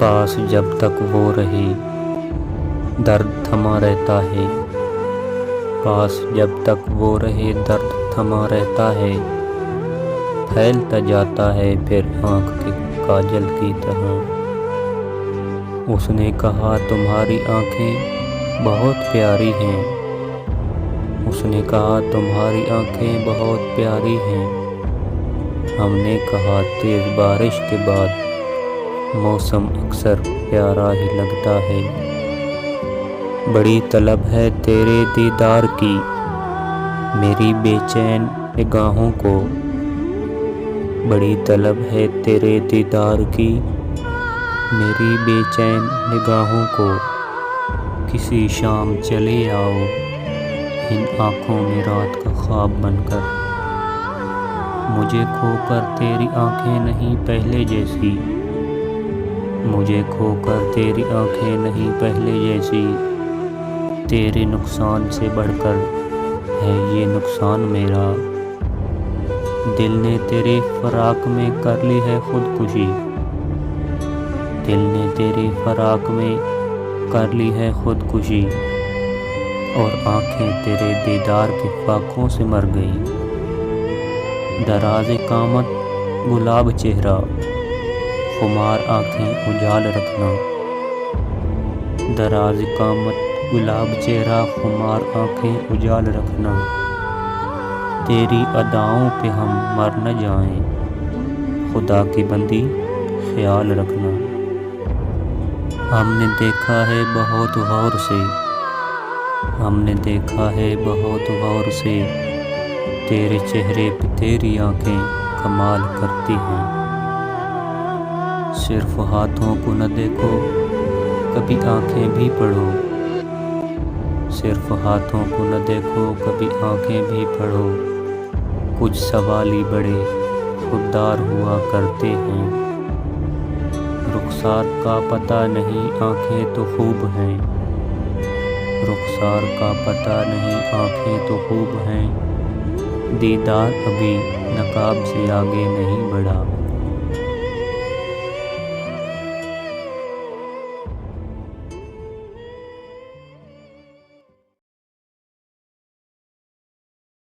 पास जब तक वो रहे दर्द थमा रहता है, पास जब तक वो रहे दर्द थमा रहता है, फैलता जाता है फिर आँख के काजल की तरह। उसने कहा तुम्हारी आँखें बहुत प्यारी हैं, उसने कहा तुम्हारी आँखें बहुत प्यारी हैं। हमने कहा तेज़ बारिश के बाद मौसम अक्सर प्यारा ही लगता है। बड़ी तलब है तेरे दीदार की मेरी बेचैन निगाहों को, बड़ी तलब है तेरे दीदार की मेरी बेचैन निगाहों को। किसी शाम चले आओ इन आँखों में रात का ख्वाब बनकर, मुझे खोकर तेरी आँखें नहीं पहले जैसी, मुझे खोकर तेरी आँखें नहीं पहले जैसी। तेरे नुकसान से बढ़कर है ये नुकसान मेरा, दिल ने तेरे फराक में कर ली है खुदकुशी, दिल ने तेरी फराक में कर ली है खुदकुशी। और आँखें तेरे दीदार के फाकों से मर गई। दराज़े कामत गुलाब चेहरा खुमार आँखें उजाल रखना, दराज़े कामत गुलाब चेहरा खुमार आँखें उजाल रखना। तेरी अदाओं पे हम मर न जाएं, खुदा की बंदी ख्याल रखना। हमने देखा है बहुत गौर से, हमने देखा है बहुत गौर से, तेरे चेहरे पे तेरी आँखें कमाल करती हैं। सिर्फ हाथों को न देखो कभी आँखें भी पढ़ो, सिर्फ हाथों को न देखो कभी आँखें भी पढ़ो। कुछ सवाली बड़े खुददार हुआ करते हैं, रुखसार का पता नहीं आँखें तो खूब हैं, रुखसार का पता नहीं आँखें तो खूब हैं। दीदार अभी नकाब से आगे नहीं बढ़ा।